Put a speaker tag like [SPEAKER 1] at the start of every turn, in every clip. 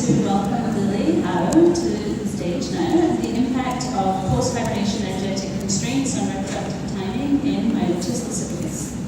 [SPEAKER 1] to welcome Lily Arrow to the stage now. The impact of post-hibernation energetic constraints on reproductive timing in myotis lacivicus.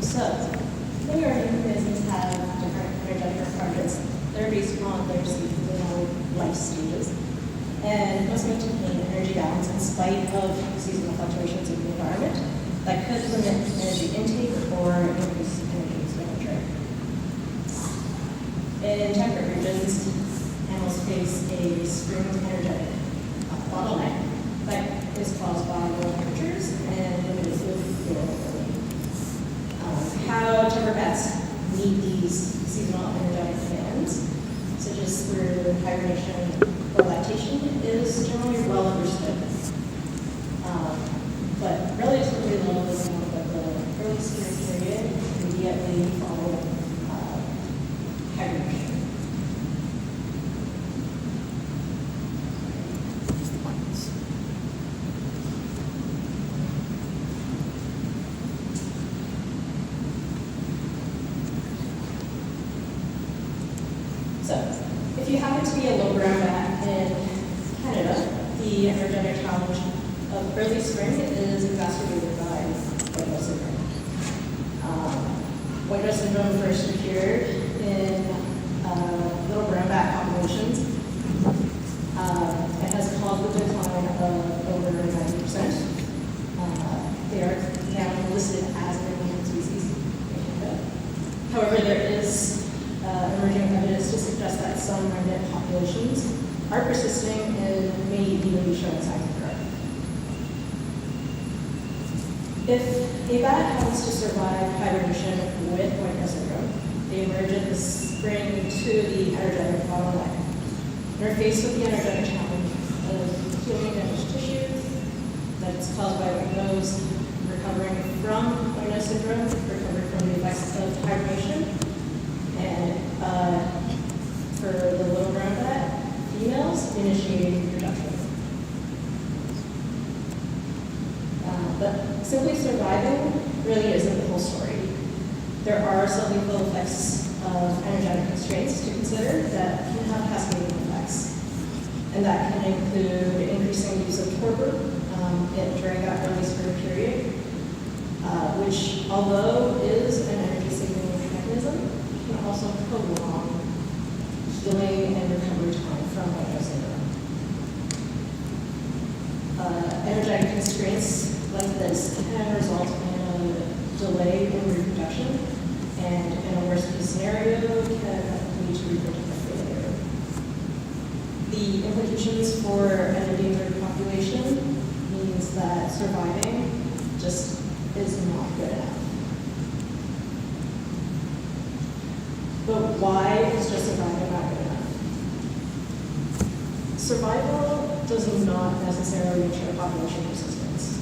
[SPEAKER 2] So, many organisms have different energetic requirements. They're based on their seasonal life stages, and must maintain energy balance in spite of seasonal fluctuations in the environment that could limit energy intake or increase energy expenditure. In temperate regions, animals face a spring energetic bottleneck that is caused by low temperatures and limited food availability. How timber bats meet these seasonal energetic demands, such as through hibernation or lactation, is generally well understood. But relatively low is known that the early spring period immediately following hibernation. So, if you happen to be a low brown bat in Canada, the energetic challenge of early spring is exacerbated by white nose syndrome. White nose syndrome first appeared in little brown bat populations. It has caused the decline of over 90%. They are now listed as an endangered species in Canada. However, there is emerging evidence to suggest that some remnant populations are persisting and may even be showing signs of growth. If a bat happens to survive hibernation with white nose syndrome, they emerge in the spring to the energetic bottleneck and are faced with the energetic challenge of healing damaged tissues that's caused by white nose, recovering from white nose syndrome, recovering from the effects of hibernation, and for the little brown bat, females initiating reproduction. But simply surviving really isn't the whole story. There are some lethal effects of energetic constraints to consider that can have cascading effects. And that can include increasing use of torpor during that early spring period, which, although is an energy-saving mechanism, can also prolong healing and recovery time from white nose syndrome. Energetic constraints like this can result in a delay in reproduction, and in a worst-case scenario, can lead to reproductive failure. The implications for an endangered population means that surviving just is not good enough. But why is just surviving not good enough? Survival does not necessarily ensure population persistence.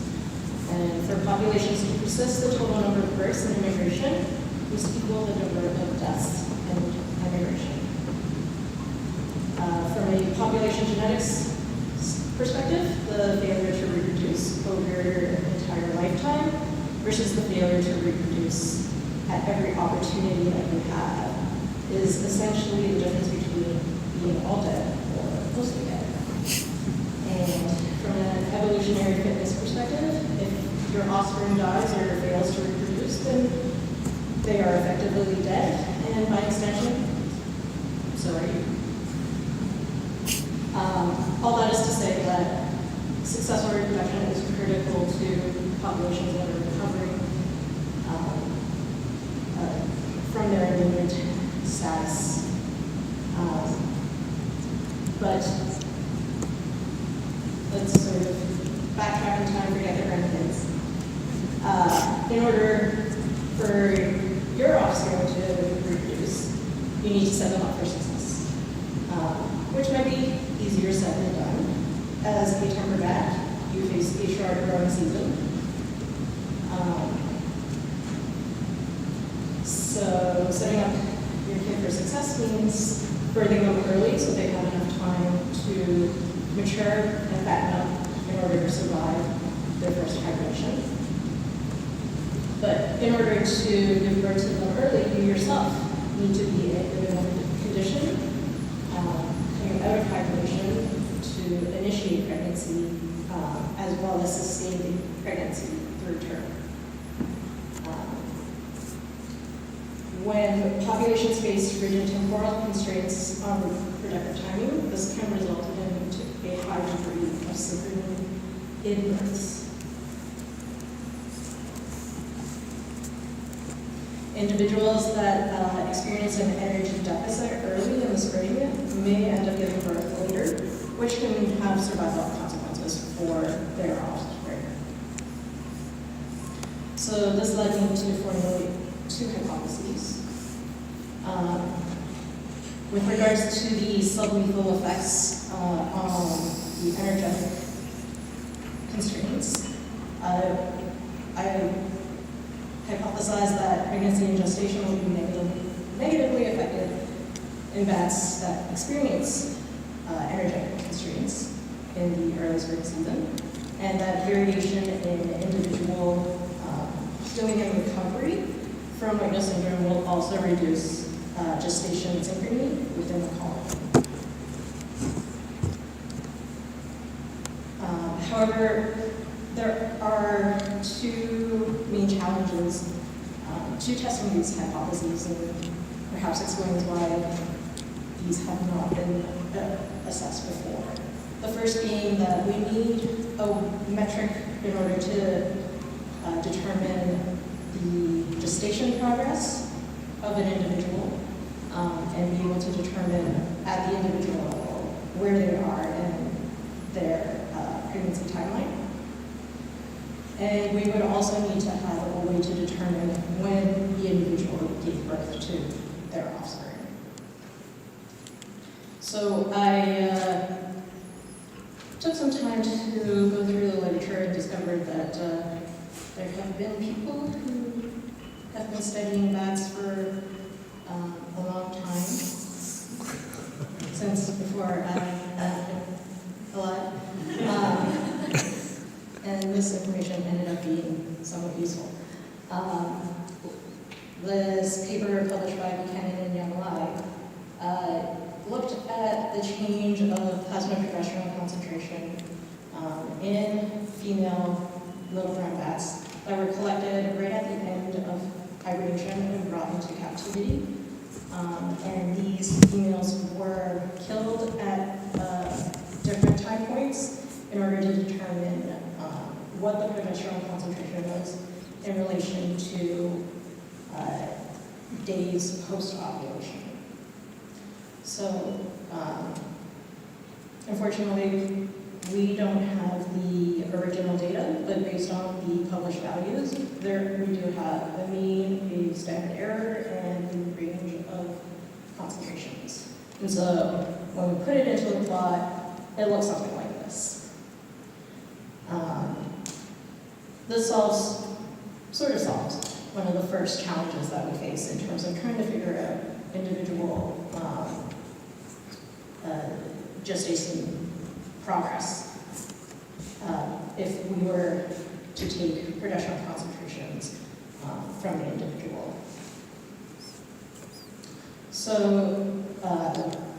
[SPEAKER 2] And for populations to persist, the total number of births and immigration must equal the number of deaths and immigration. From a population genetics perspective, the failure to reproduce over an entire lifetime versus the failure to reproduce at every opportunity that you have is essentially the difference between being all dead or mostly dead. And from an evolutionary fitness perspective, if your offspring dies or fails to reproduce, then they are effectively dead, and by extension, so are you. All that is to say that successful reproduction is critical to populations that are recovering from their endangered status. But let's sort of backtrack in time, forget the grandkids. In order for your offspring to reproduce, you need to set them up for success, which might be easier said than done. As a timber bat, you face a short growing season. So setting up your kid for success means birthing them early so they have enough time to mature and fatten up in order to survive their first hibernation. But in order to give birth to them early, you yourself need to be in a good enough condition, coming out of hibernation to initiate pregnancy, as well as sustain the pregnancy through term. When populations face rigid temporal constraints on reproductive timing, this can result in a high degree of synchrony in births. Individuals that experience an energy deficit early in the spring may end up giving birth later, which can have survival consequences for their offspring. So this led me to formulate two hypotheses. With regards to the sublethal effects on the energetic constraints, I hypothesize that pregnancy and gestation will be negatively affected in bats that experience energetic constraints in the early spring season, and that variation in individual healing and recovery from whiteness syndrome will also reduce gestation synchrony within the colony. However, there are two main challenges to testing these hypotheses, and perhaps explains why these have not been assessed before. The first being that we need a metric in order to determine the gestation progress of an individual, and be able to determine at the individual level where they are in their pregnancy timeline. And we would also need to have a way to determine when the individual gave birth to their offspring. So I took some time to go through the literature and discovered that there have been people who have been studying bats for a long time, since before I have been alive. And this information ended up being somewhat useful. This paper published by Buchanan and Yamalai looked at the change of plasma progesterone concentration in female little brown bats that were collected right at the end of hibernation and brought into captivity. And these females were killed at different time points in order to determine what the progesterone concentration was in relation to days post-ovulation. So, unfortunately, we don't have the original data, but based on the published values, we do have a mean, a standard error, and a range of concentrations. And so, when we put it into a plot, it looks something like this. This sort of solves one of the first challenges that we face in terms of trying to figure out individual gestation progress. If we were to take progesterone concentrations from the individual. So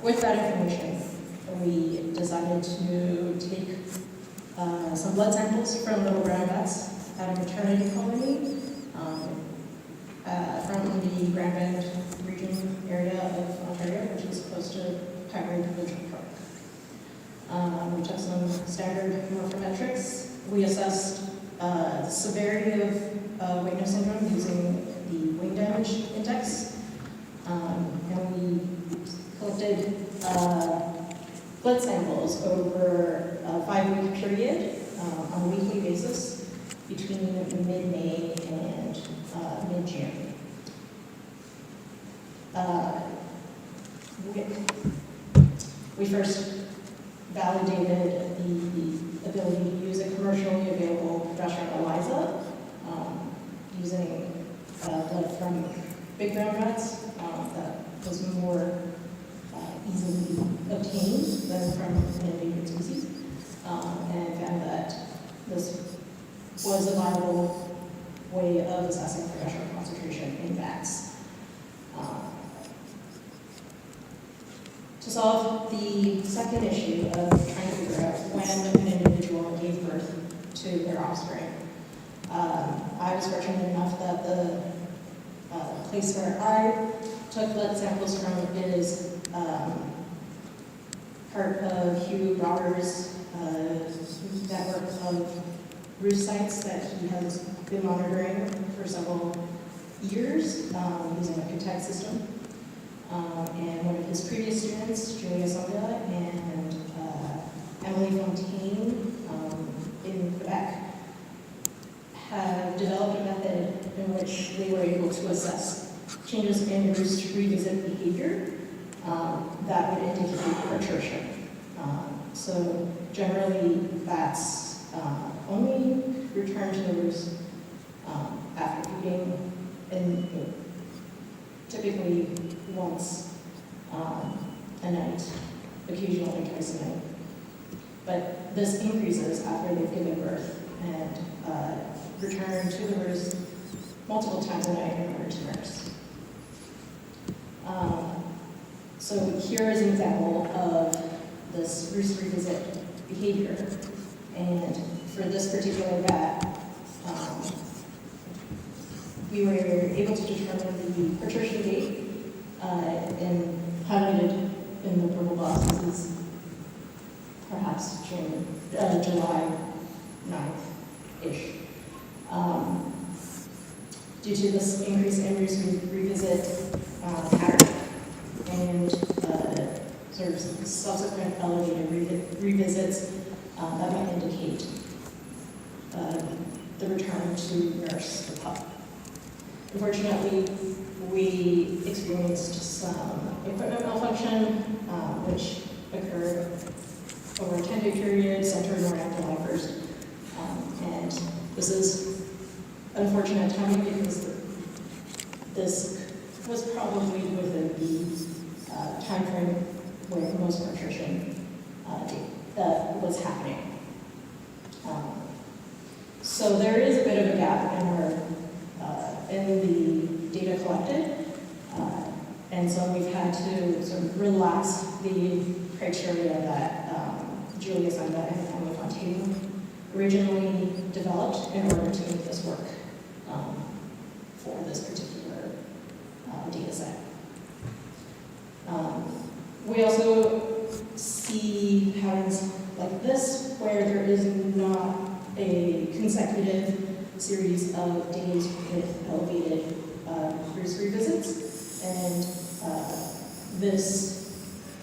[SPEAKER 2] with that information, we decided to take some blood samples from little brown bats at a maternity colony from the Grand Bend region area of Ontario, which is close to Highbury Provincial Park. We took some standard morphometrics. We assessed the severity of whiteness syndrome using the wing damage index, and we collected blood samples over a 5-week period on a weekly basis between mid-May and mid-June. We first validated the ability to use a commercially available progesterone ELISA using blood from big brown rats that was more easily obtained than from an endangered species. and found that this was a viable way of assessing progesterone concentration in bats. To solve the second issue of trying to figure out when an individual gave birth to their offspring, I was fortunate enough that the place where I took blood samples from is part of Hugh Roberts' network of roost sites that he has been monitoring for several years using a PITAG system. And one of his previous students, Julia Songa and Emily Fontaine in Quebec, have developed a method in which they were able to assess changes in roost revisit behavior that would indicate patrician. So generally, bats only return to the roost after feeding, and typically once a night, occasionally twice a night. But this increases after they've given birth and return to the roost multiple times a night in order to nurse. So here is an example of this roost revisit behavior. And for this particular bat, we were able to determine the patrician date, and highlighted in the purple boxes is perhaps July 9th-ish. Due to this increase in roost revisit pattern and sort of subsequent elevated revisits, that might indicate the return to nurse the pup. Unfortunately, we experienced some equipment malfunction, which occurred over a 10-day period centered around July 1st. And this is unfortunate timing because this was probably within the time frame where most patrician that was happening. So there is a bit of a gap in the data collected, and so we've had to sort of relax the criteria that Julia Sanda and Emily Fontaine originally developed in order to make this work for this particular data set. We also see patterns like this where there is not a consecutive series of days with elevated roost revisits, and this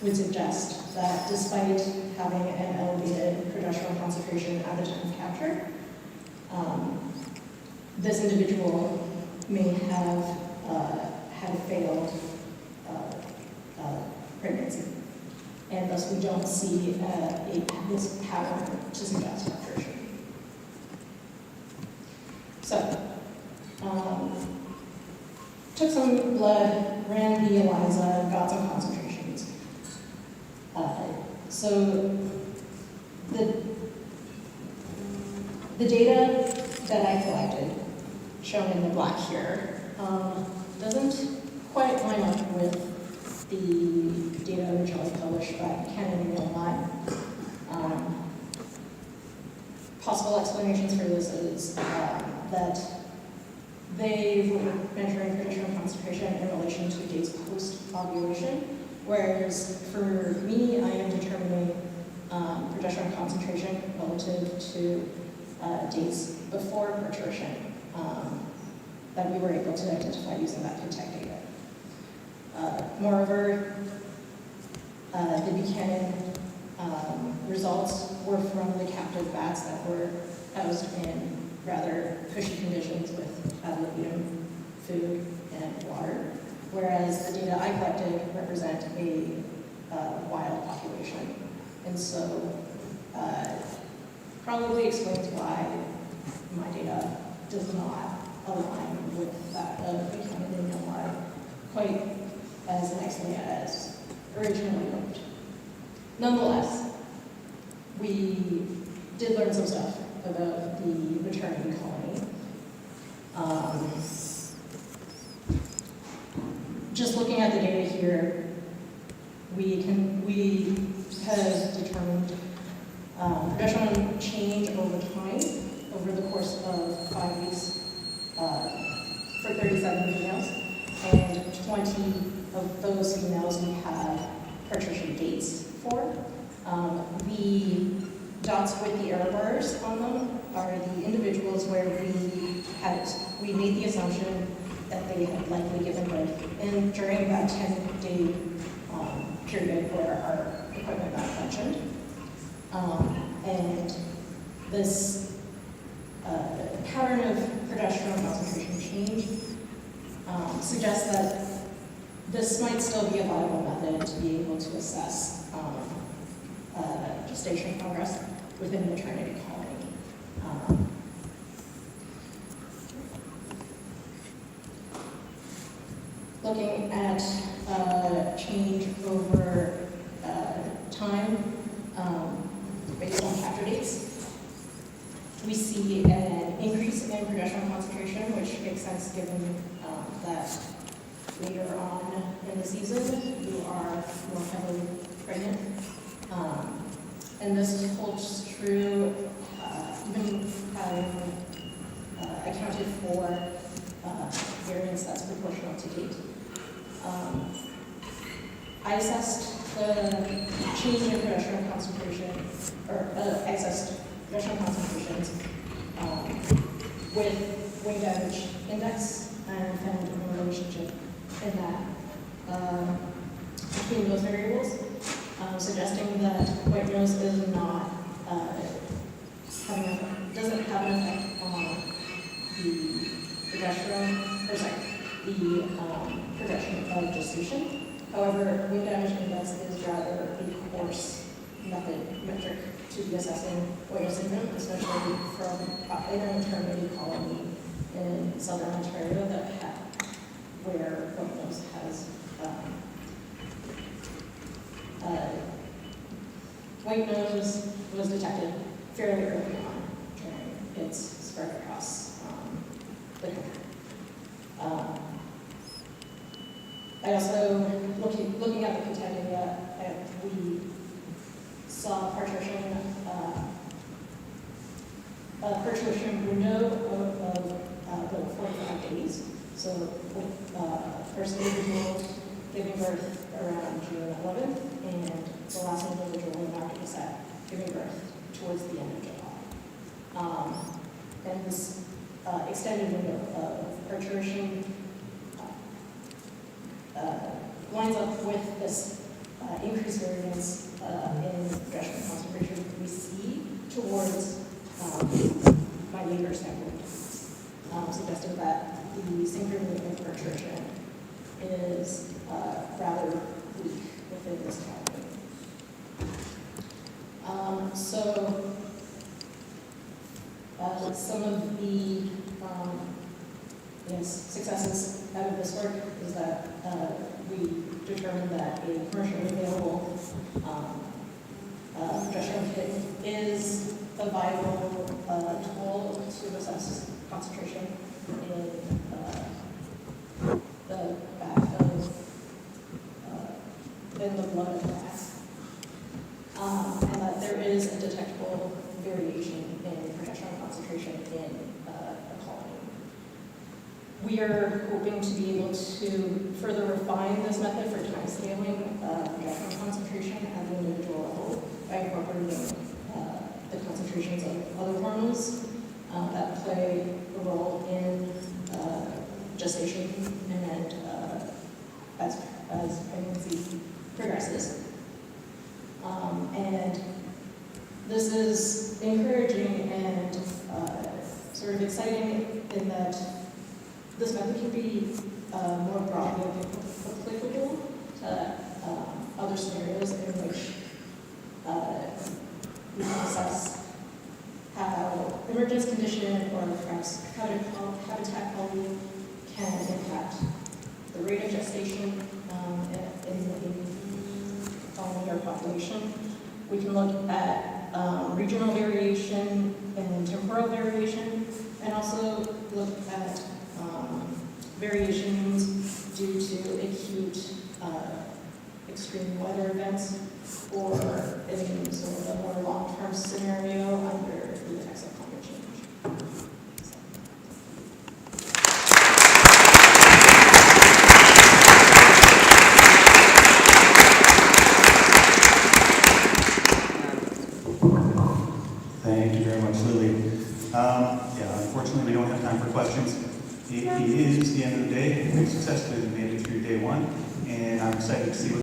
[SPEAKER 2] would suggest that despite having an elevated progesterone concentration at the time of capture, this individual may have had a failed pregnancy, and thus we don't see this pattern to suggest capture. So, took some blood, ran the ELISA, got some concentrations. So the data that I collected, shown in the black here, doesn't quite line up with the data originally published by Buchanan and Millman. Possible explanations for this is that they were measuring progesterone concentration in relation to days post-ovulation, whereas for me, I am determining progesterone concentration relative to days before parturition that we were able to identify using that PITAG data. Moreover, the Buchanan results were from the captive bats that were housed in rather cushy conditions with ad libitum food and water, whereas the data I collected represent a wild population. And so probably explains why my data does not align with that of Buchanan and Millard quite as nicely as originally hoped. Nonetheless, we did learn some stuff about the maternity colony. Just looking at the data here, we have determined progesterone change over time, over the course of 5 weeks, for 37 females, and 20 of those females we have parturition dates for. The dots with the error bars on them are the individuals where we made the assumption that they had likely given birth and during that 10-day period where our equipment malfunctioned. And this pattern of progesterone concentration change suggests that this might still be a viable method to be able to assess gestation progress within the maternity colony. Looking at change over time based on capture dates, we see an increase in progesterone concentration, which makes sense given that later on in the season you are more heavily pregnant. And this holds true even having accounted for variance that's proportional to date. I assessed the change in progesterone concentration, or excess progesterone concentrations with wing damage index and found a relationship in that between those variables, suggesting that white nose is not doesn't have an effect on the progesterone, or sorry, the progression of gestation. However, wing damage index is rather a coarse metric to be assessing white nose syndrome, especially from in a maternity colony in southern Ontario where white nose has white nose was detected fairly early on during its spread across the country. I also, looking at the content data, we saw a parturition window of about 45 days. So with first individual giving birth around June 11th, and the last individual in our set giving birth towards the end of July. And this extended window of parturition lines up with this increased variance in progesterone concentration we see towards my later sample, suggesting that the synchrony of parturition is rather weak within this colony. Some of the successes out of this work is that we determined that a commercially available progesterone kit is a viable tool to assess concentration in the back of in the blood of rats, and that there is a detectable variation in progesterone concentration in a colony. We are hoping to be able to further refine this method for time scaling progesterone concentration at the individual level by incorporating the concentrations of other hormones that play a role in gestation and as pregnancy progresses. And this is encouraging and sort of exciting in that this method can be more broadly applicable to other scenarios in which we can assess how emergence condition or perhaps habitat quality can impact the rate of gestation in the colony or population. We can look at regional variation and temporal variation, and also look at variations due to acute extreme weather events, or in sort of a more long-term scenario under the effects of climate change.
[SPEAKER 3] Thank you very much, Lily. Yeah, unfortunately, we don't have time for questions. It is the end of the day. We've successfully made it through day one, and I'm excited to see what